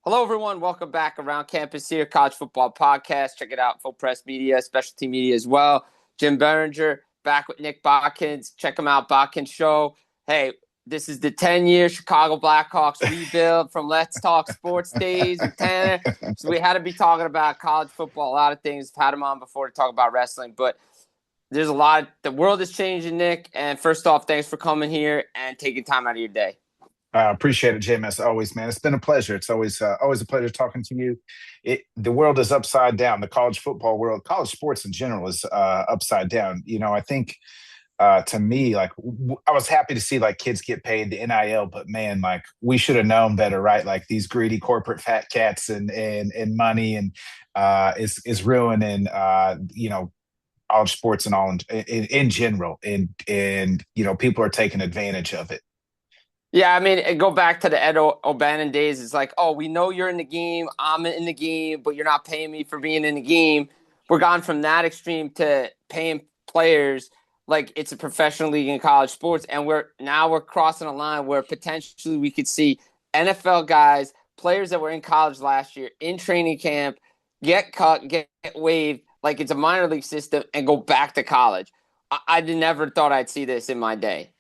Hello, everyone. Welcome back around campus here, College Football Podcast. Check it out, Full Press Media, Specialty Media as well. Jim Biringer, back with Nick Bodkins. Check him out, Bodkins Show. Hey, this is the 10-year Chicago Blackhawks rebuild from Let's Talk Sports days with Tanner. So we had to be talking about college football, a lot of things. I've had him on before to talk about wrestling, but there's a lot. The world is changing, Nick. And first off, thanks for coming here and taking time out of your day. Appreciate it, Jim, as always, man. It's been a pleasure. It's always a pleasure talking to you. The world is upside down. The college football world, college sports in general is upside down. I think to me, like I was happy to see like kids get paid the NIL, but man, like we should have known better, right? Like these greedy corporate fat cats and money and is ruining college sports and all in general, and people are taking advantage of it. Yeah, I mean, go back to the Ed O'Bannon days. It's like, oh, we know you're in the game. I'm in the game, but you're not paying me for being in the game. We're gone from that extreme to paying players like it's a professional league in college sports. And we're crossing a line where potentially we could see NFL guys, players that were in college last year, in training camp, get cut, get waived, like it's a minor league system, and go back to college. I never thought I'd see this in my day.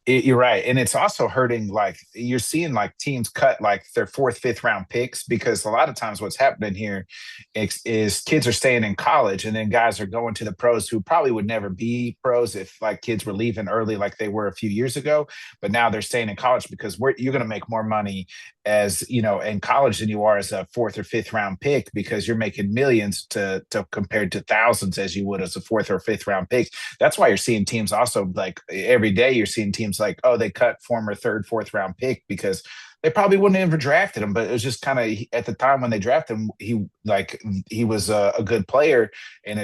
You're right. And it's also hurting, like you're seeing like teams cut like their fourth, fifth round picks, because a lot of times what's happening here is kids are staying in college and then guys are going to the pros who probably would never be pros if like kids were leaving early like they were a few years ago. But now they're staying in college because you're going to make more money as in college than you are as a fourth or fifth round pick, because you're making millions to compared to thousands as you would as a fourth or fifth round pick. That's why you're seeing teams also, like every day you're seeing teams like, oh, they cut former third, fourth round pick because they probably wouldn't have ever drafted him. But it was just kind of at the time when they drafted him, he was a good player and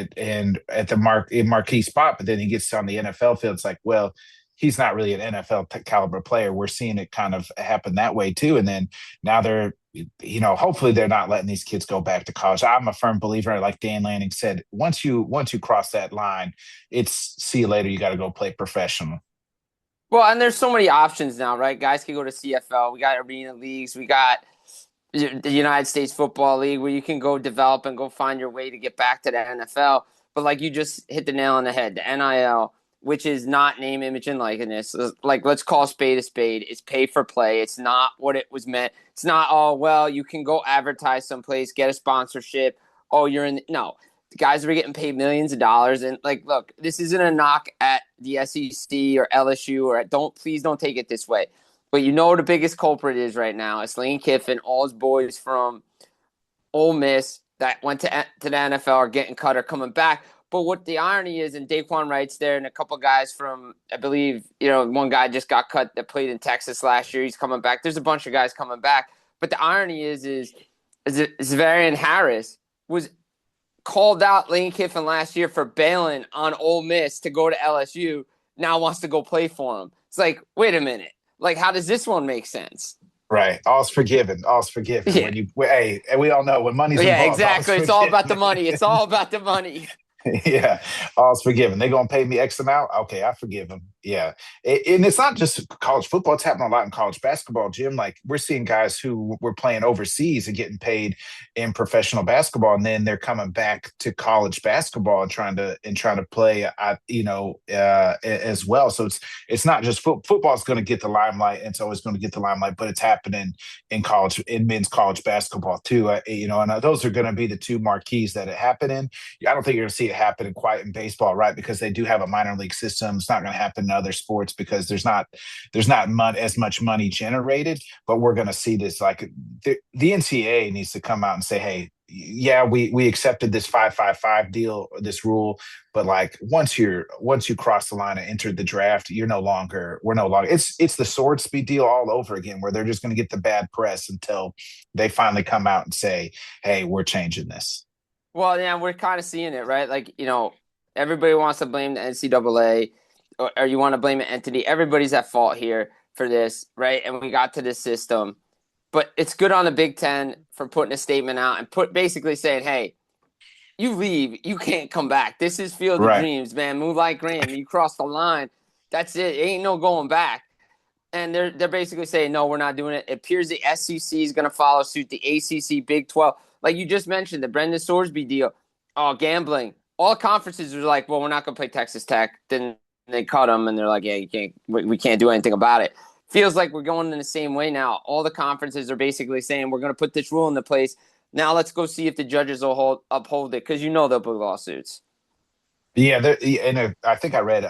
at the marquee spot. But then he gets on the NFL field. It's like, well, he's not really an NFL caliber player. We're seeing it kind of happen that way too. And then now they're, hopefully they're not letting these kids go back to college. I'm a firm believer, like Dan Lanning said, once you cross that line, it's see you later. You got to go play professional. Well, and there's so many options now, right? Guys can go to CFL. We got arena leagues. We got the United States Football League where you can go develop and go find your way to get back to the NFL. But like you just hit the nail on the head, the NIL, which is not name, image, and likeness. Like, let's call spade a spade. It's pay for play. It's not what it was meant. It's not, oh, well, you can go advertise someplace, get a sponsorship. Oh, you're in. No. The guys are getting paid millions of dollars. And, like, look, this isn't a knock at the SEC or LSU or please don't take it this way. But the biggest culprit is right now. It's Lane Kiffin, all his boys from Ole Miss that went to the NFL are getting cut or coming back. But what the irony is, and Daquan Wright's there, and a couple guys from, I believe, one guy just got cut that played in Texas last year. He's coming back. There's a bunch of guys coming back. But the irony is Zavarian Harris was called out Lane Kiffin last year for bailing on Ole Miss to go to LSU. Now wants to go play for him. It's like, wait a minute. Like, how does this one make sense? Right. All's forgiven. All's forgiven. Yeah. And we all know when money's involved. Yeah, exactly. It's all about the money. It's all about the money. Yeah, all's forgiven. They're gonna pay me X amount. Okay, I forgive them. Yeah, and it's not just college football; it's happening a lot in college basketball, Jim. Like we're seeing guys who were playing overseas and getting paid in professional basketball, and then they're coming back to college basketball and trying to play, as well. So it's not just football is going to get the limelight, and it's always going to get the limelight, but it's happening in men's college basketball too. And those are going to be the two marquees that it happen in. I don't think you're going to see it happen quite in baseball, right? Because they do have a minor league system. It's not going to happen in other sports because there's not as much money generated. But we're going to see this. Like the NCAA needs to come out and say, hey, yeah, we accepted this 5-5-5 deal, this rule, but like once you cross the line and enter the draft, we're no longer. It's the sword speed deal all over again, where they're just going to get the bad press until they finally come out and say, hey, we're changing this. Well, yeah, we're kind of seeing it, right? Like, everybody wants to blame the NCAA or you want to blame an entity. Everybody's at fault here for this, right? And we got to this system. But it's good on the Big Ten for putting a statement out and basically saying, hey, you leave, you can't come back. This is Field of Dreams, man. Move like Graham. You cross the line. That's it. Ain't no going back. and they're basically saying no, we're not doing it. It appears the SEC is going to follow suit. The ACC, Big 12, like you just mentioned, the Brendan Sorsby deal. Oh, gambling. All conferences are like, well, we're not going to play Texas Tech. Then they cut them, and they're like, yeah, you can't. We can't do anything about it. Feels like we're going in the same way now. All the conferences are basically saying we're going to put this rule into place. Now let's go see if the judges will uphold it because they'll put lawsuits. Yeah, and I think I read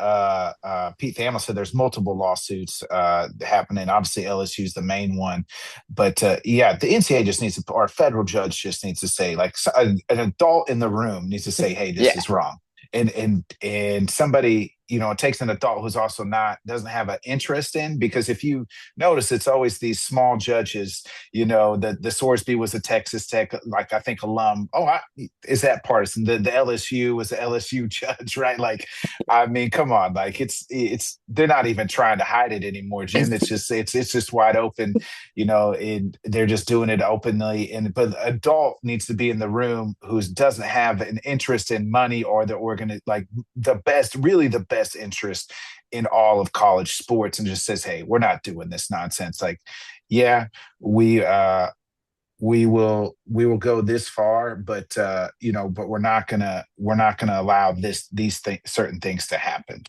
Pete Thamel said there's multiple lawsuits happening. Obviously, LSU's the main one, but yeah, the NCAA just needs to, or a federal judge just needs to say, like, an adult in the room needs to say, "Hey, this Yeah. is wrong," and somebody, it takes an adult who's also not doesn't have an interest in, because if you notice, it's always these small judges. The Sorsby was a Texas Tech, like, I think, alum. Is that partisan? The LSU was the LSU judge, right? Like, I mean, come on, like, it's they're not even trying to hide it anymore, Jim. It's just wide open, and they're just doing it openly. But the adult needs to be in the room who doesn't have an interest in money or the like really the best interest in all of college sports, and just says, "Hey, we're not doing this nonsense." Like, yeah, we we will go this far, but but we're not gonna allow these certain things to happen.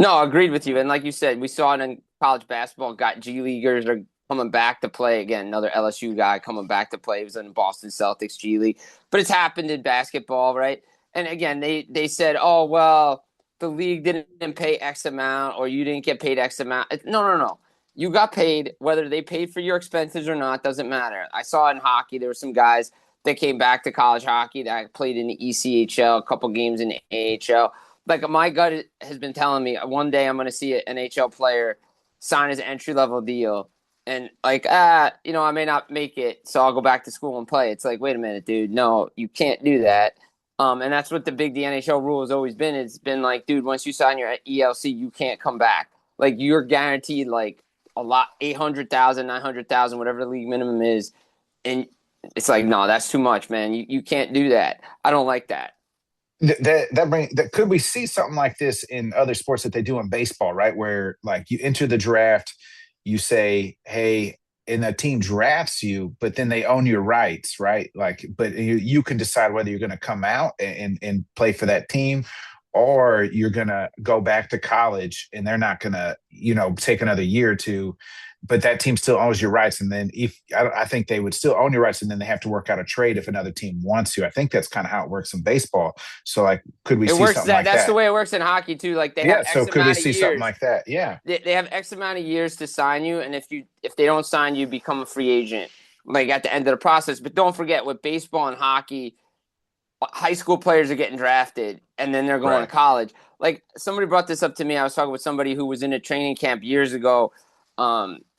No, agreed with you. And like you said, we saw it in college basketball. Got G Leaguers are coming back to play again. Another LSU guy coming back to play. He was in Boston Celtics G League, but it's happened in basketball, right? And again, they said, oh well, the league didn't pay X amount, or you didn't get paid X amount. No, no, no. You got paid. Whether they paid for your expenses or not doesn't matter. I saw in hockey there were some guys that came back to college hockey that played in the ECHL, a couple games in the AHL. Like my gut has been telling me one day I'm going to see an NHL player sign his entry level deal, and like I may not make it, so I'll go back to school and play. It's like, wait a minute, dude, no, you can't do that. And that's what the NHL rule has always been. It's been like, dude, once you sign your ELC, you can't come back. Like you're guaranteed like a lot, 800,000, 900,000, whatever the league minimum is, and it's like, no, that's too much, man. You can't do that. I don't like that. That could we see something like this in other sports that they do in baseball, right? Where, like, you enter the draft, you say, "Hey," and the team drafts you, but then they own your rights, right? Like, but you can decide whether you're going to come out and play for that team, or you're going to go back to college, and they're not going to, take another year or two. But that team still owns your rights, and then if I think they would still own your rights, and then they have to work out a trade if another team wants you. I think that's kind of how it works in baseball. So, like, could we It see works something that like that's the that? way it works in hockey too. Like they have Yeah. So X could we amount of see something years. like that? Yeah. They have X amount of years to sign you, and if they don't sign you, become a free agent. Like at the end of the process. But don't forget, with baseball and hockey, high school players are getting drafted, and then they're going to Right. college. Like somebody brought this up to me. I was talking with somebody who was in a training camp years ago,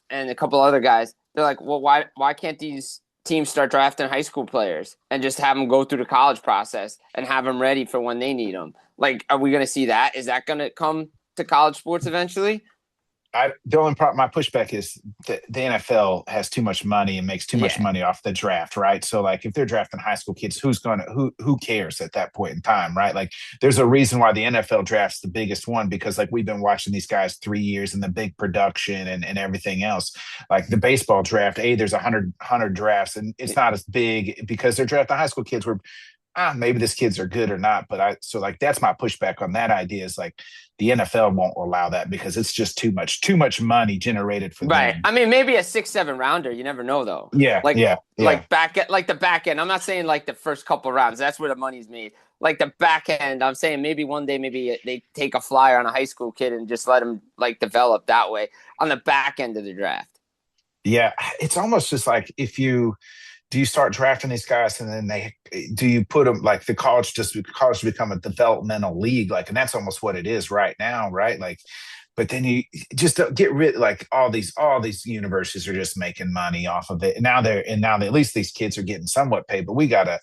and a couple other guys. They're like, well, why can't these teams start drafting high school players and just have them go through the college process and have them ready for when they need them? Like, are we going to see that? Is that going to come to college sports eventually? The only problem, my pushback is the NFL has too much money and makes too much Yeah. money off the draft, right? So, like, if they're drafting high school kids, who cares at that point in time, right? Like, there's a reason why the NFL drafts the biggest one, because, like, we've been watching these guys 3 years and the big production and everything else. Like the baseball draft, there's 100 drafts, and it's not as big because they're drafting high school kids where, maybe these kids are good or not. But like, that's my pushback on that idea, is like the NFL won't allow that because it's just too much money generated for Right. them. I mean, maybe a 6, 7 rounder. You never know, though. Yeah, Like, yeah, yeah. like the back end. I'm not saying like the first couple rounds. That's where the money's made. Like the back end, I'm saying maybe one day, maybe they take a flyer on a high school kid and just let him like develop that way on the back end of the draft. Yeah, it's almost just like, if you do you start drafting these guys, and then do you put them, like, the college become a developmental league, like, and that's almost what it is right now, right? Like, but then you just don't get rid, like, all these universities are just making money off of it, and now they at least these kids are getting somewhat paid, but we gotta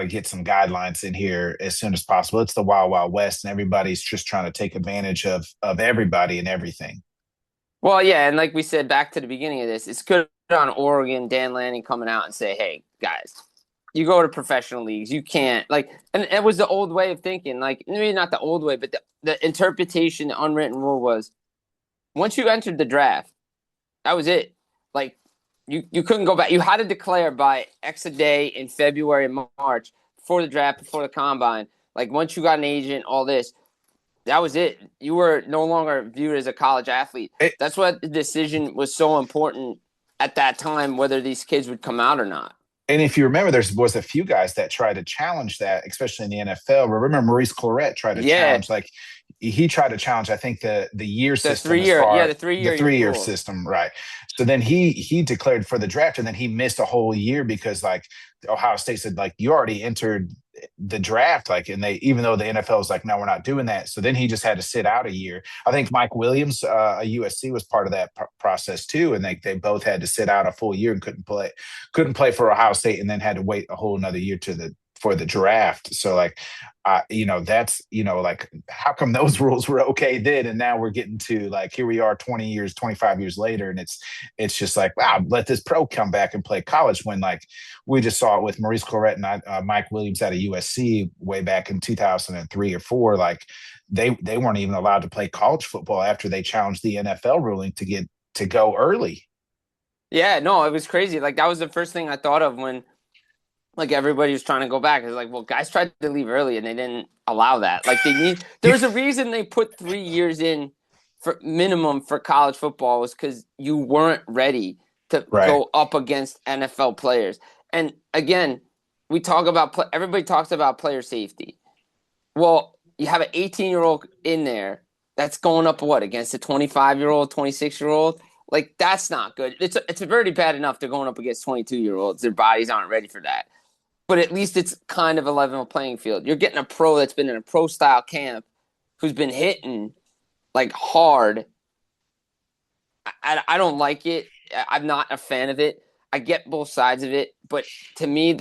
get some guidelines in here as soon as possible. It's the wild wild west, and everybody's just trying to take advantage of everybody and everything. Well, yeah, and like we said back to the beginning of this, it's good on Oregon, Dan Lanning coming out and say, "Hey, guys, you go to professional leagues, you can't like." And it was the old way of thinking, like maybe not the old way, but the interpretation, the unwritten rule was once you entered the draft, that was it. Like you couldn't go back. You had to declare by X a day in February and March before the draft, before the combine. Like once you got an agent, all this, that was it. You were no longer viewed as a college athlete. It, That's why the decision was so important at that time, whether these kids would come out or not. and if you remember, there was a few guys that tried to challenge that, especially in the NFL. Remember, Maurice Claret tried to Yeah, challenge, like he tried to challenge, I think the year the system three as year, yeah, far the three the year 3 year rule. system, right? So then he declared for the draft, and then he missed a whole year because like Ohio State said, like you already entered the draft, like, and they even though the NFL was like, no, we're not doing that. So then he just had to sit out a year. I think Mike Williams, a USC, was part of that process too, and they both had to sit out a full year and couldn't play for Ohio State, and then had to wait a whole another year to the for the draft. So like, that's like how come those rules were okay then, and now we're getting to like here we are 20 years, 25 years later, and it's just like wow, let this pro come back and play college when like we just saw it with Maurice Claret and Mike Williams out of USC way back in 2003 or four. Like they weren't even allowed to play college football after they challenged the NFL ruling to get to go early. Yeah, no, it was crazy. Like that was the first thing I thought of when like everybody was trying to go back. It's like, well, guys tried to leave early and they didn't allow that. Like there's a reason they put 3 years in for minimum for college football was because you weren't ready to Right. go up against NFL players. And again, we talk about everybody talks about player safety. Well, you have an 18-year-old in there that's going up what against a 25-year-old, 26-year-old. Like that's not good. It's very bad enough they're going up against 22-year-olds. Their bodies aren't ready for that. But at least it's kind of a level playing field. You're getting a pro that's been in a pro style camp who's been hitting like hard. I don't like it. I'm not a fan of it. I get both sides of it, but to me,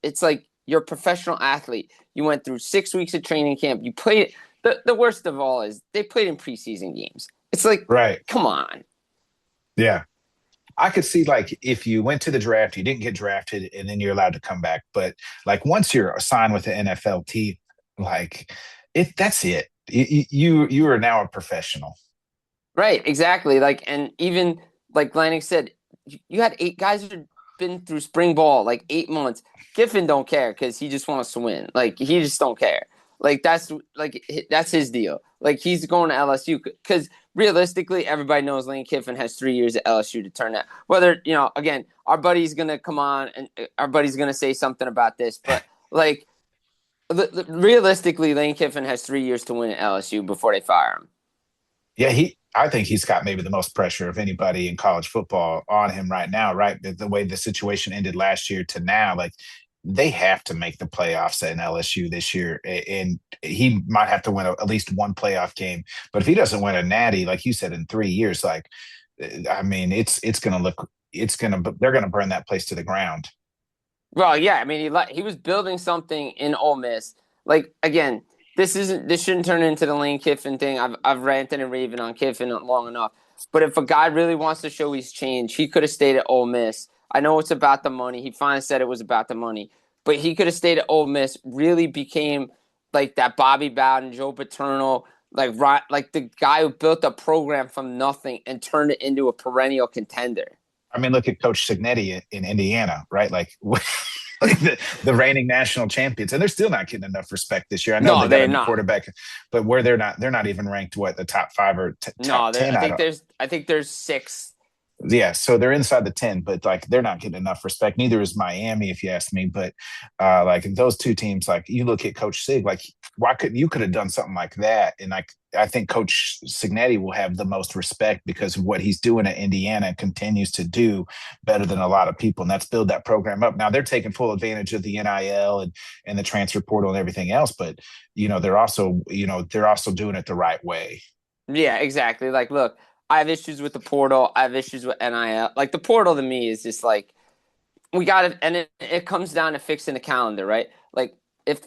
it's like you're a professional athlete. You went through 6 weeks of training camp. You played. The worst of all is they played in preseason games. It's like, Right. come on. Yeah. I could see like if you went to the draft, you didn't get drafted, and then you're allowed to come back. But like once you're signed with the NFL team, like that's it. You are now a professional. Right, exactly. Like, and even like Lanning said, you had 8 guys who've been through spring ball, like 8 months. Kiffin don't care because he just wants to win. Like, he just don't care. That's his deal. Like, he's going to LSU because realistically, everybody knows Lane Kiffin has 3 years at LSU to turn that. Whether again, our buddy's gonna come on and our buddy's gonna say something about this, but like, realistically, Lane Kiffin has 3 years to win at LSU before they fire him. Yeah, I think he's got maybe the most pressure of anybody in college football on him right now, right? The way the situation ended last year to now, like they have to make the playoffs at LSU this year, and he might have to win at least one playoff game. But if he doesn't win a natty, like you said, in 3 years, like I mean, it's gonna look, they're gonna burn that place to the ground. Well, yeah, I mean, he was building something in Ole Miss. Like again, this shouldn't turn into the Lane Kiffin thing. I've ranted and raved on Kiffin long enough. But if a guy really wants to show he's changed, he could have stayed at Ole Miss. I know it's about the money. He finally said it was about the money, but he could have stayed at Ole Miss. Really became like that Bobby Bowden, Joe Paterno, like the guy who built a program from nothing and turned it into a perennial contender. I mean, look at Coach Signetti in Indiana, right? Like, like the reigning national champions, and they're still not getting enough respect this year. I know No, they got they're a new not. quarterback, but where they're not even ranked what the top five or top No, 10. I think there's six. Yeah, so they're inside the 10, but like they're not getting enough respect. Neither is Miami, if you ask me. But like those two teams, like you look at Coach Sig, like why couldn't you could have done something like that? And like I think Coach Signetti will have the most respect because of what he's doing at Indiana and continues to do better than a lot of people. And that's build that program up. Now they're taking full advantage of the NIL and the transfer portal and everything else, but they're also doing it the right way. Yeah, exactly. Like, look, I have issues with the portal. I have issues with NIL. Like the portal to me is just like we got it, and it comes down to fixing the calendar, right? Like if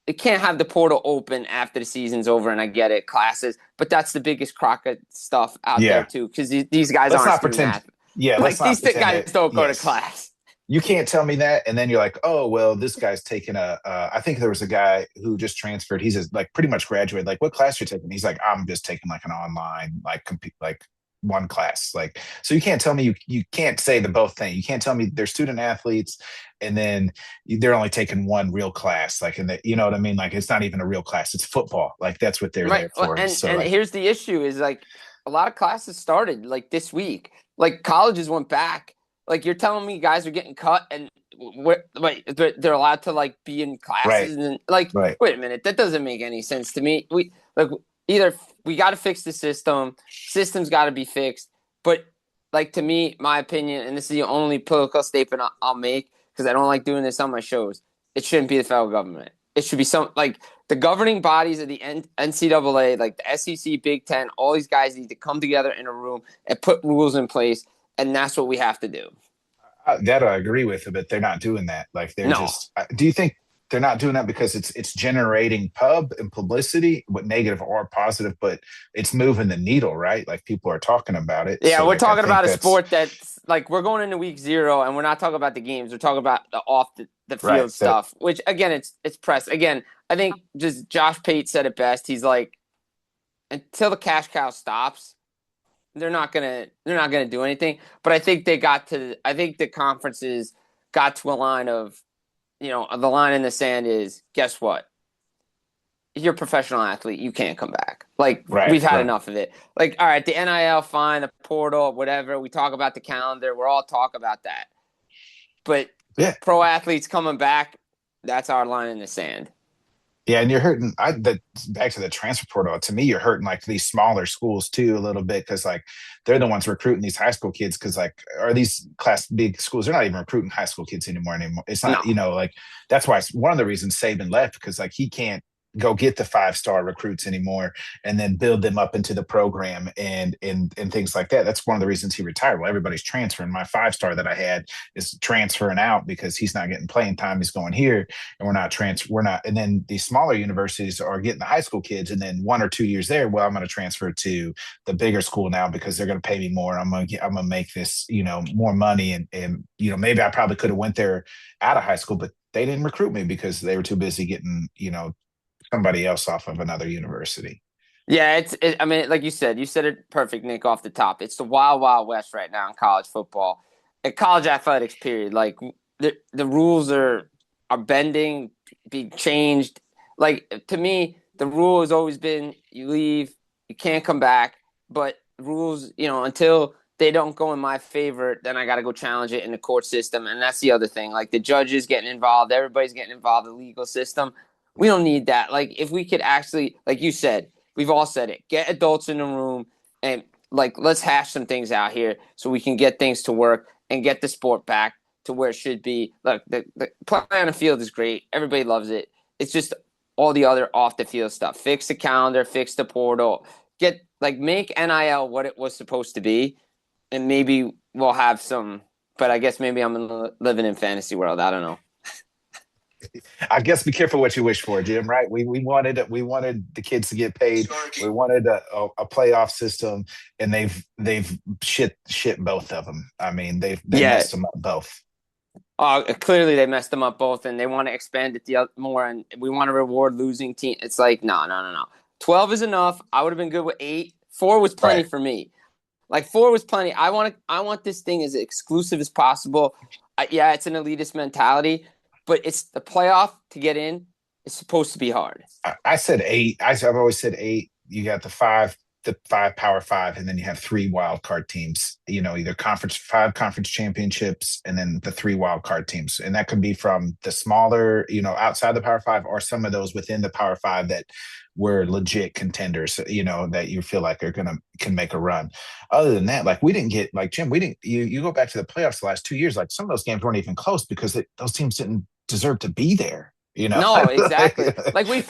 it can't have the portal open after the season's over, and I get it, classes, but that's the biggest crock of stuff out there Yeah. too, because these guys Let's aren't not student pretend. athletes. Yeah, let's Like not these pretend guys that. don't go to Yes. class. You can't tell me that. And then you're like, oh, well, this guy's taking I think there was a guy who just transferred. He's like pretty much graduated. Like, what class you're taking? He's like, I'm just taking like an online, like, compete, like one class. Like, so you can't tell me you can't say the both thing. You can't tell me they're student athletes and then they're only taking one real class. Like, in the, you know what I mean? Like, it's not even a real class. It's football. Like, that's what they're Right. there for. So, And like, here's the issue is like a lot of classes started like this week. Like colleges went back. Like you're telling me guys are getting cut and wait, they're allowed to like be in right, classes and like right. wait a minute, that doesn't make any sense to me. We like either we got to fix the system, system's got to be fixed. But like to me, my opinion, and this is the only political statement I'll make because I don't like doing this on my shows. It shouldn't be the federal government. It should be some like the governing bodies of the NCAA, like the SEC, Big Ten, all these guys need to come together in a room and put rules in place, and that's what we have to do. That I agree with, but they're not doing that. Like, they're No, just. Do you think they're not doing that because it's generating pub and publicity, what negative or positive, but it's moving the needle, right? Like, people are talking about it. yeah, So, we're like, I talking think about a that's sport that's like we're going into week 0, and we're not talking about the games. We're talking about the off the right. field That stuff, which again, it's press. Again, I think just Josh Pate said it best. He's like, until the cash cow stops, they're not gonna do anything. But I think I think the conferences got to a line of, the line in the sand is, guess what? You're a professional athlete. You can't come back. Like right, we've had right. enough of it. Like, all right, the NIL, fine, the portal, whatever. We talk about the calendar. We're all talk about that. But Yeah, pro athletes coming back, that's our line in the sand. yeah, and you're hurting. Back to the transfer portal. To me, you're hurting like these smaller schools too a little bit because like they're the ones recruiting these high school kids because like are these class big schools? They're not even recruiting high school kids anymore. It's not, No. like that's why it's one of the reasons Saban left because like he can't go get the 5-star recruits anymore and then build them up into the program and things like that. That's one of the reasons he retired. Well, everybody's transferring. My 5-star that I had is transferring out because he's not getting playing time. He's going here and we're not, and then these smaller universities are getting the high school kids and then 1 or 2 years there, well, I'm going to transfer to the bigger school now because they're going to pay me more. I'm going to make this, more money. And maybe I probably could have went there out of high school, but they didn't recruit me because they were too busy getting, somebody else off of another university. Yeah, I mean, like you said it perfect, Nick, off the top. It's the wild, wild west right now in college football, at college athletics. Period. Like the rules are bending, being changed. Like to me, the rule has always been you leave, you can't come back. But rules, until they don't go in my favor, then I got to go challenge it in the court system, and that's the other thing. Like the judges getting involved, everybody's getting involved in the legal system. We don't need that. Like if we could actually, like you said, we've all said it, get adults in the room and like let's hash some things out here so we can get things to work and get the sport back to where it should be. Look, the play on the field is great. Everybody loves it. It's just all the other off the field stuff. Fix the calendar, fix the portal, make NIL what it was supposed to be, and maybe we'll have some. But I guess maybe I'm living in fantasy world. I don't know. I guess be careful what you wish for, Jim. Right? We wanted the kids to get paid. We wanted a playoff system, and they've shit both of them. I mean, they Yeah, messed them up both. clearly they messed them up both, and they want to expand it more, and we want to reward losing team. It's like no, no, no, no. 12 is enough. I would have been good with 8. 4 was plenty Right. for me. Like 4 was plenty. I want this thing as exclusive as possible. Yeah, it's an elitist mentality, but it's the playoff to get in. It's supposed to be hard. I said 8. I've always said 8. You got the five power five, and then you have 3 wild card teams. Either conference championships, and then the 3 wild card teams, and that could be from the smaller, outside the power five, or some of those within the power five that were legit contenders. That you feel like can make a run. Other than that, like we didn't get like Jim. We didn't. You go back to the playoffs the last 2 years. Like some of those games weren't even close because those teams didn't deserve to be there. No, exactly. Like I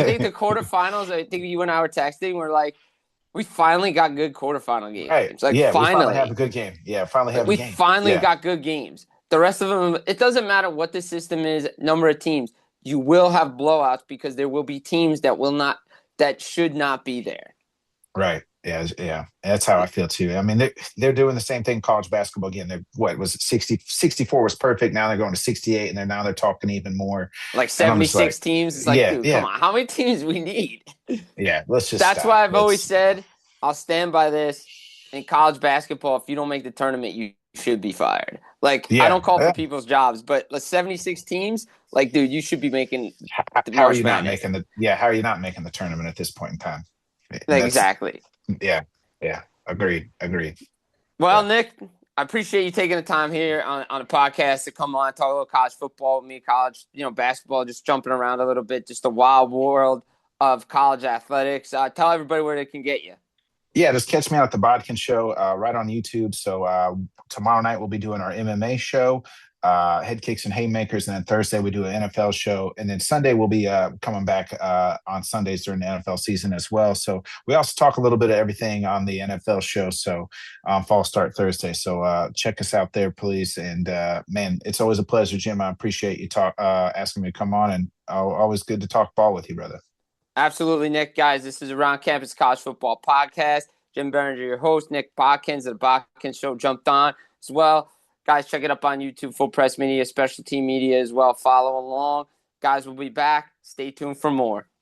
think the quarterfinals. I think you and I were texting. We're like, we finally got good quarterfinal Right. games. Like Yeah, we finally have a finally, good game. Yeah, finally have a we game. finally Yeah. got good games. The rest of them, it doesn't matter what the system is, number of teams. You will have blowouts because there will be teams that should not be there. Right. Yeah, yeah, that's how I feel too. I mean, they're doing the same thing in college basketball again. They're what was it, 60, 64 was perfect. Now they're going to 68, and they're talking even more. Like And I'm just like, 76 teams. It's like, yeah, dude, come yeah, on. How many teams we need? yeah. Let's just That's stop. why I've always Let's said I'll stand by this. In college basketball, if you don't make the tournament, you should be fired. Like, I yeah. don't call for people's jobs, but 76 teams, like, dude, you should be making the How are March you not Madness. making the yeah? How are you not making the tournament at this point in time? And Like, that's exactly. yeah, yeah. Agreed, agreed. Well, Yeah. Nick, I appreciate you taking the time here on a podcast to come on, talk a little college football with me, college, basketball, just jumping around a little bit, just the wild world of college athletics. Tell everybody where they can get you. Yeah, just catch me out at the Bodkin Show right on YouTube. So tomorrow night we'll be doing our MMA show, head kicks and haymakers, and then Thursday we do an NFL show, and then Sunday we'll be coming back on Sundays during the NFL season as well. So we also talk a little bit of everything on the NFL show. So fall start Thursday. So check us out there, please. And man, it's always a pleasure, Jim. I appreciate you asking me to come on, and always good to talk ball with you, brother. Absolutely, Nick. Guys, this is Around Campus College Football Podcast. Jim Biringer, your host. Nick Bodkins of the Bodkins Show jumped on as well. Guys, check it up on YouTube, Full Press Media, Specialty Media as well. Follow along. Guys, we'll be back. Stay tuned for more.